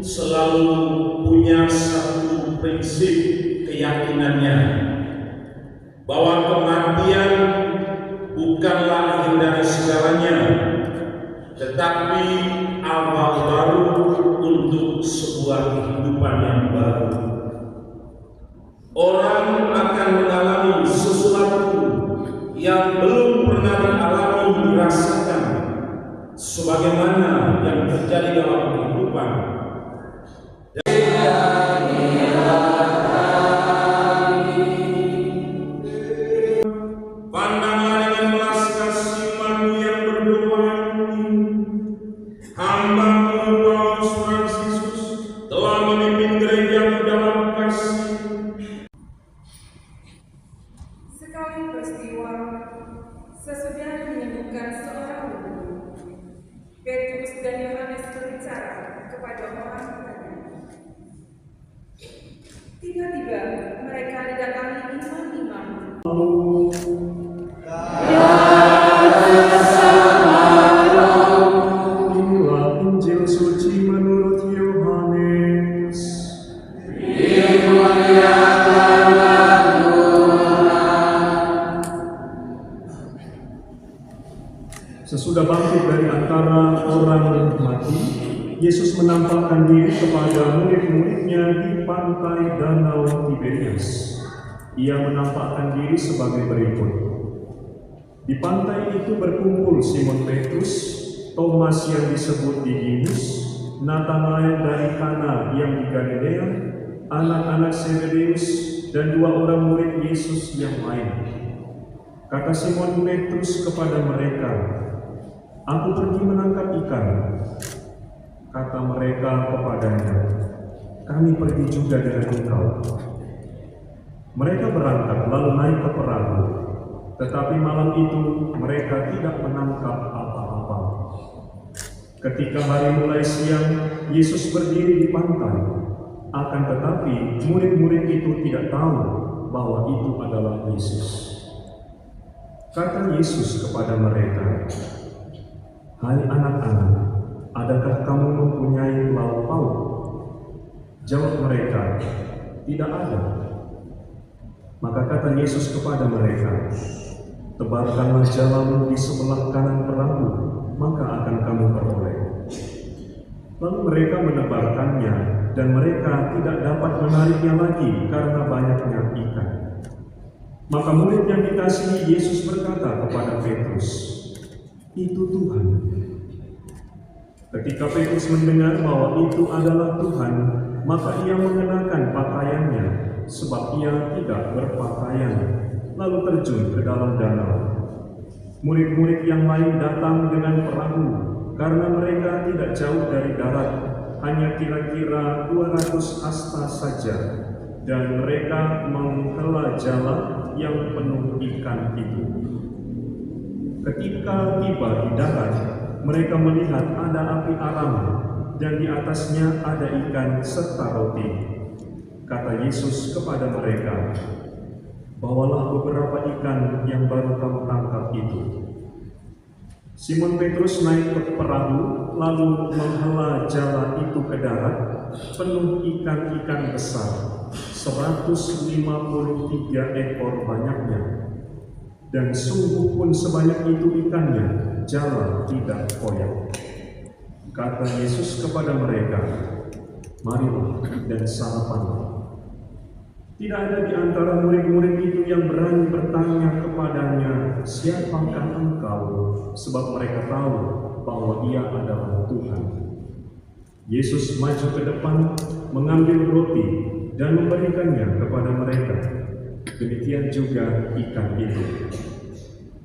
selalu punya satu prinsip keyakinannya, bahwa kematian bukanlah akhir dari segalanya, tetapi awal baru untuk sebuah kehidupan yang baru. Orang akan mengalami sesuatu yang belum pernah dialami, dirasakan, sebagaimana yang terjadi dalam kehidupan. Pandanglah dengan belas kasihan yang berdoa ini. Hamba-Mu Paulus Fransiskus telah memimpin gereja dalam kasih. Sekali peristiwa, sesudah menyembuhkan seorang guru, Petrus dan Yohanes berbicara kepada orang banyak. Tiba-tiba mereka didatangi imam-imam. Inilah Injil suci menurut Yohanes. Sesudah bangkit dari antara orang mati, Yesus menampakkan diri kepada murid-muridnya di pantai Danau Tiberias. Ia menampakkan diri sebagai berikut. Di pantai itu berkumpul Simon Petrus, Thomas yang disebut Didimus, Nathanael dari Kana yang di Galilea, anak-anak Zebedeus, dan 2 orang murid Yesus yang lain. Kata Simon Petrus kepada mereka, "Aku pergi menangkap ikan." Kata mereka kepadanya, "Kami pergi juga dengan engkau." Mereka berangkat lalu naik ke perahu, tetapi malam itu mereka tidak menangkap apa-apa. Ketika hari mulai siang, Yesus berdiri di pantai. Akan tetapi murid-murid itu tidak tahu bahwa itu adalah Yesus. Kata Yesus kepada mereka, "Hai anak-anak, adakah kamu mempunyai lauk pauk?" Jawab mereka, "Tidak ada." Maka kata Yesus kepada mereka, "Tebarkanlah jalamu di sebelah kanan perahu, maka akan kamu peroleh." Lalu mereka menebarkannya, dan mereka tidak dapat menariknya lagi karena banyaknya ikan. Maka murid yang dikasihi Yesus berkata kepada Petrus, "Itu Tuhan." Ketika Petrus mendengar bahwa itu adalah Tuhan, maka ia mengenakan pakaiannya, sebab ia tidak berpakaian, lalu terjun ke dalam danau. Murid-murid yang lain datang dengan perahu, karena mereka tidak jauh dari darat, hanya kira-kira 200 hasta saja, dan mereka menghela jala yang penuh ikan itu. Ketika tiba di darat, mereka melihat ada api aram, dan di atasnya ada ikan serta roti. Kata Yesus kepada mereka, "Bawalah beberapa ikan yang baru kamu tangkap itu." Simon Petrus naik ke perahu, lalu menghela jala itu ke darat, penuh ikan-ikan besar, 153 ekor banyaknya. Dan sungguh pun sebanyak itu ikannya, jala tidak koyak. Kata Yesus kepada mereka, "Marilah dan sarapanlah." Tidak ada di antara murid-murid itu yang berani bertanya kepadanya, "Siapakah engkau?" Sebab mereka tahu bahwa ia adalah Tuhan. Yesus maju ke depan, mengambil roti, dan memberikannya kepada mereka. Demikian juga ikan itu.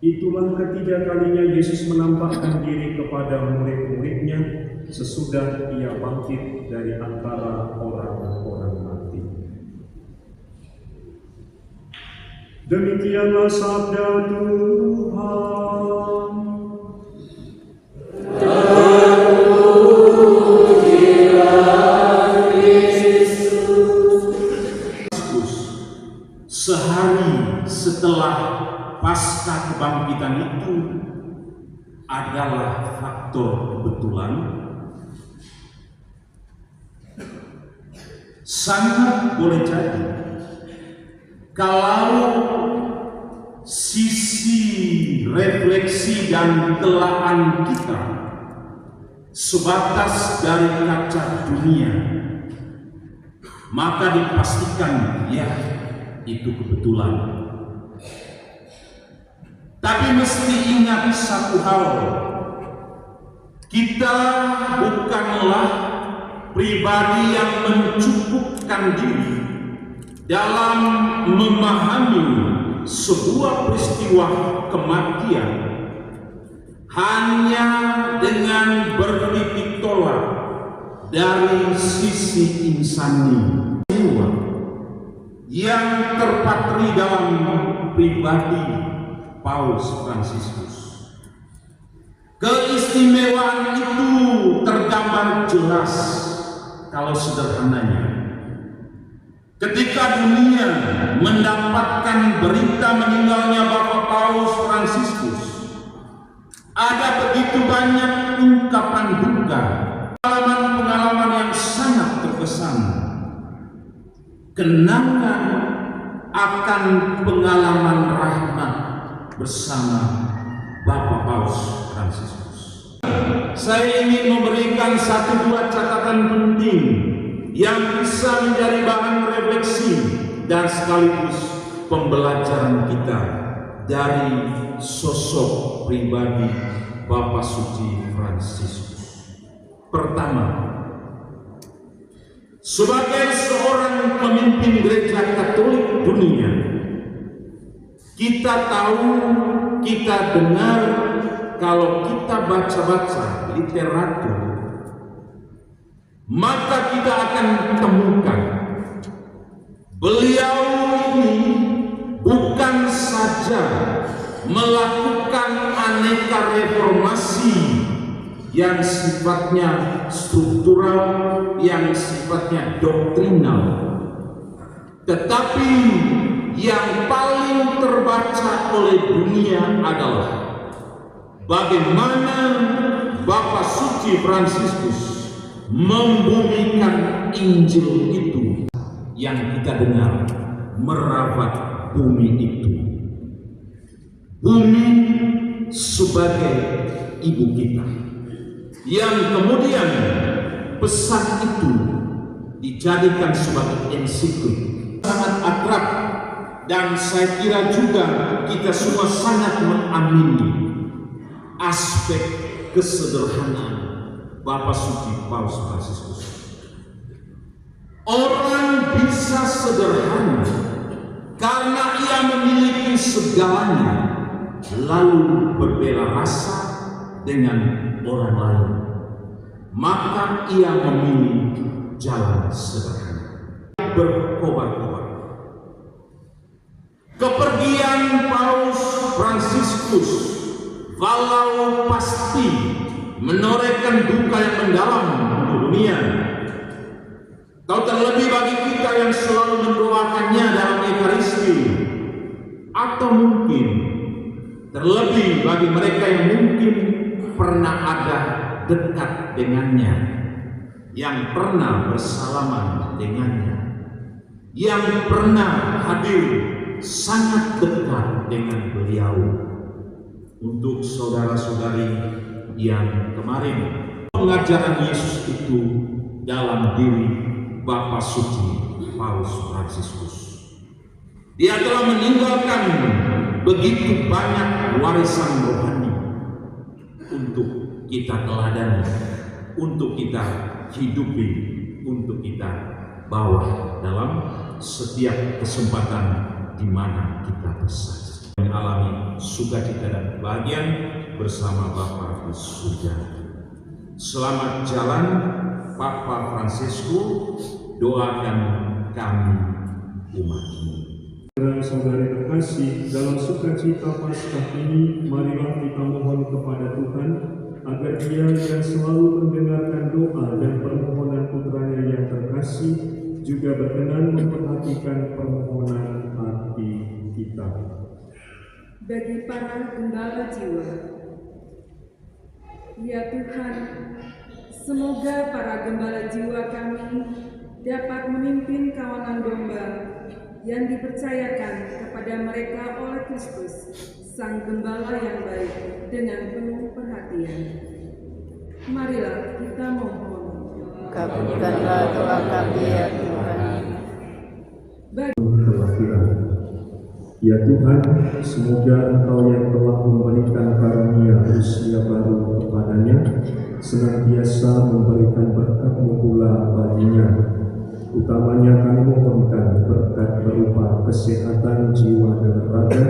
Itulah ketiga kalinya Yesus menampakkan diri kepada murid-muridnya sesudah ia bangkit dari antara orang-orang mati. Demikianlah sabda Tuhan. Sehari setelah pasca kebangkitan itu adalah faktor kebetulan Sangat boleh jadi kalau sisi refleksi dan telaah kita sebatas dari kaca dunia, maka dipastikan ya itu kebetulan. Tapi mesti ingat satu hal, kita bukanlah pribadi yang mencukupkan diri dalam memahami sebuah peristiwa kematian hanya dengan bertitik tolak dari sisi insani jiwa yang terpatri dalam pribadi Paus Fransiskus. Keistimewaan itu tergambar jelas kalau sederhananya ketika dunia mendapatkan berita meninggalnya Bapak Paus Fransiskus. Ada begitu banyak ungkapan duka, pengalaman yang sangat terkesan, kenangan akan pengalaman rahmat bersama Bapak Paus Fransiskus. Saya ingin memberikan satu dua catatan penting yang bisa menjadi bahan refleksi dan sekaligus pembelajaran kita dari sosok pribadi Bapak Suci Fransiskus. Pertama, sebagai seorang pemimpin gereja Katolik dunia, kita tahu, kita dengar, kalau kita baca-baca literatur, maka kita akan temukan beliau ini bukan saja melakukan aneka reformasi yang sifatnya struktural, yang sifatnya doktrinal, tetapi yang paling terbaca oleh dunia adalah bagaimana Bapak Suci Fransiskus membumikan Injil itu yang kita dengar merawat bumi itu. Bumi sebagai ibu kita, yang kemudian pesan itu dijadikan sebagai ensiklik sangat akrab, dan saya kira juga kita semua sangat mengamini aspek kesederhanaan Bapak Suci Paus Fransiskus. Orang bisa sederhana karena ia memiliki segalanya, lalu berbeda rasa dengan orang lain, maka ia memilih jalan sederhana, berkobar-kobar. Kepergian Paus Fransiskus walau pasti menorehkan duka yang mendalam untuk dunia, atau terlebih bagi kita yang selalu mendoakannya dalam Ekaristi, atau mungkin terlebih bagi mereka yang mungkin pernah ada dekat dengannya, yang pernah bersalaman dengannya, yang pernah hadir sangat dekat dengan beliau. Untuk saudara-saudari yang kemarin pengajaran Yesus itu dalam diri Bapak Suci Paus Fransiskus, dia telah meninggalkan begitu banyak warisan rohani untuk kita teladani, untuk kita hidupi, untuk kita bawa dalam setiap kesempatan di mana kita bersaksi, mengalami sukacita dan kebahagiaan bersama Bapa di surga. Selamat jalan Papa Fransiskus, doakan kami umat-Mu. Saudara-saudari terkasih, dalam sukacita Paskah ini, marilah kita mohon kepada Tuhan agar Dia yang selalu mendengarkan doa dan permohonan putranya yang terkasih juga berkenan memperhatikan permohonan hati kita. Bagi para gembala jiwa, ya Tuhan, semoga para gembala jiwa kami dapat memimpin kawanan domba yang dipercayakan kepada mereka oleh Kristus, Sang Gembala yang baik, dengan penuh perhatian. Marilah kita mohon. Kabulkanlah doa kami ya Tuhan. Perwakilan. Ya Tuhan, semoga Engkau yang telah memberikan karunia usia baru kepadanya, senantiasa memberikan berkat-Mu pula baginya. Utamanya kami mohonkan berkat berupa kesehatan jiwa dan raga,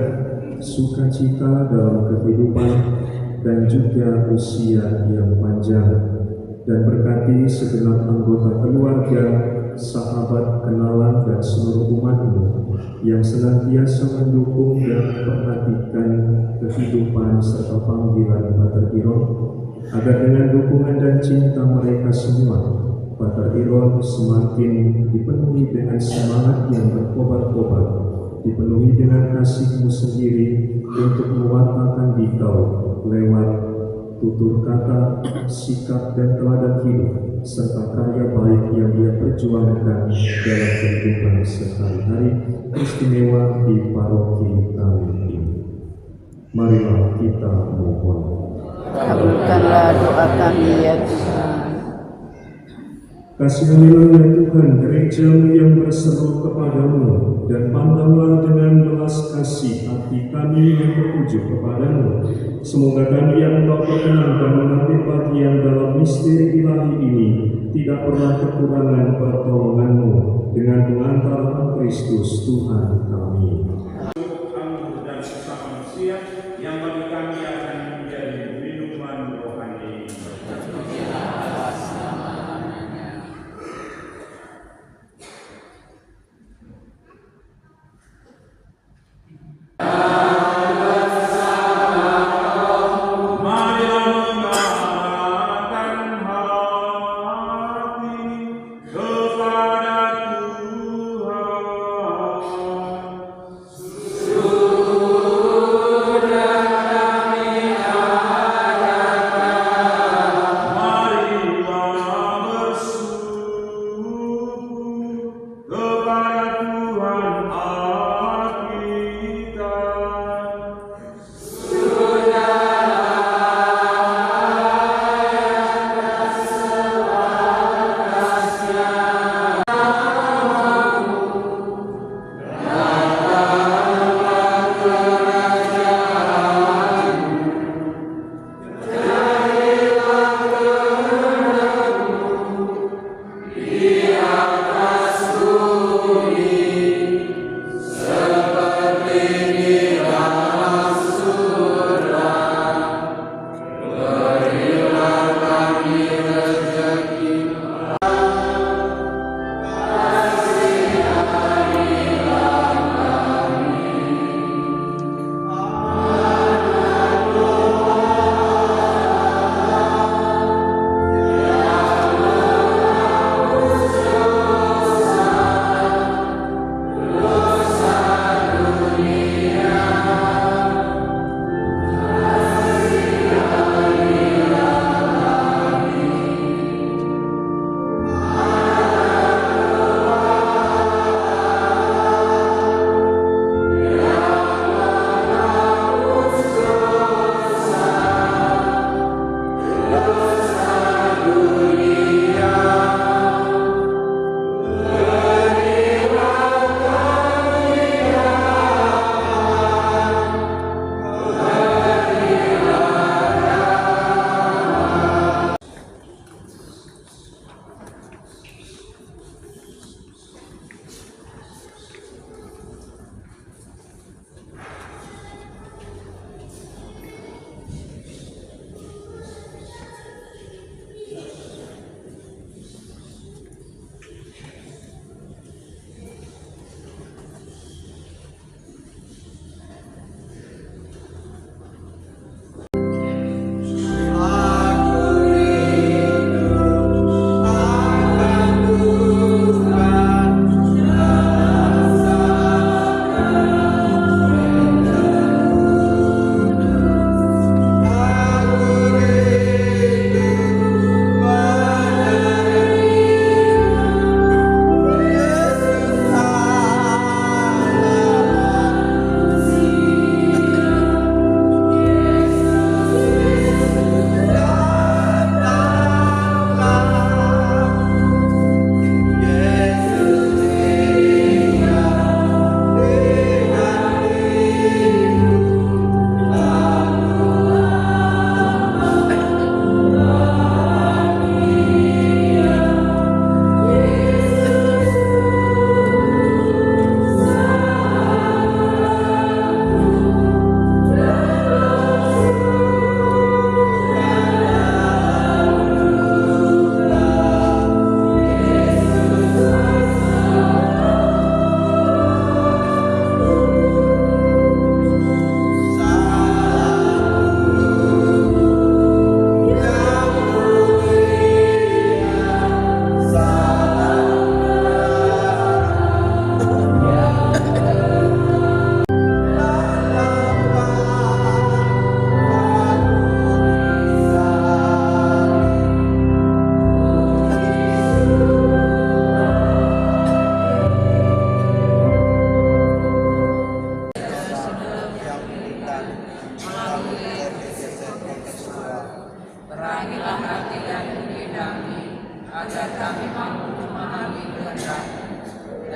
sukacita dalam kehidupan, dan juga usia yang panjang. Dan berkati segenap anggota keluarga, sahabat, kenalan, dan seluruh umat-Mu yang senantiasa mendukung dan memperhatikan kehidupan serta panggilan Pater Iron, agar dengan dukungan dan cinta mereka semua, Pater Iron semakin dipenuhi dengan semangat yang berkobar-kobar, dipenuhi dengan kasih-Mu sendiri untuk mewartakan Dikau lewat tutur kata, sikap, dan teladan hidup, serta karya baik yang Dia perjuangkan dalam kehidupan sehari-hari, istimewa di paroki kami ini. Marilah kita mohon. Kabulkanlah doa kami ya Tuhan. Kasihanilah ya Tuhan gereja-Mu yang berseru kepadamu, dan pandanglah dengan belas kasih hati kami yang bertuju kepadamu. Semoga kami yang Engkau perkenankan mengambil bagian dalam misteri ilahi ini tidak pernah kekurangan pertolongan-Mu, dengan pengantaran Kristus Tuhan kami. Kamu dan sesama manusia yang bagi kami akan menjadi minuman rohani.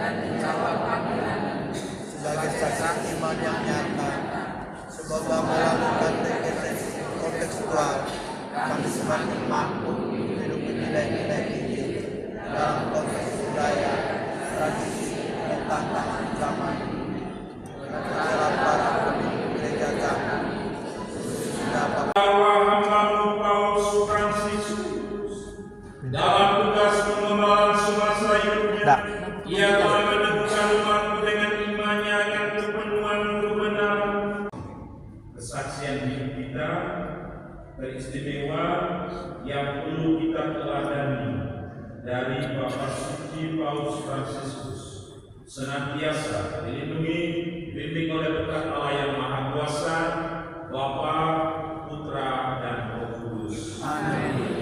dan menjawab panggilan sebagai saksi iman yang nyata. Semoga melakukan refleksi kontekstual kami semakin mampu menghidupkan nilai-nilai ini dalam konteks budaya, tradisi, dan tantangan zaman dengan jalan para pemimpin gereja kami. Hamba-Mu Paus Fransiskus dalam tugas pengembalaan semasa hidupnya, ia telah meneguhkan umatku dengan imannya akan kepenuhan kebenaran. Kesaksian hidup kita teristimewa yang perlu kita teladani dari Bapak Suci Paus Fransiskus, senantiasa dilindungi, dibimbing oleh berkat Allah yang Maha Kuasa, Bapa, Putra, dan Roh Kudus. Amin.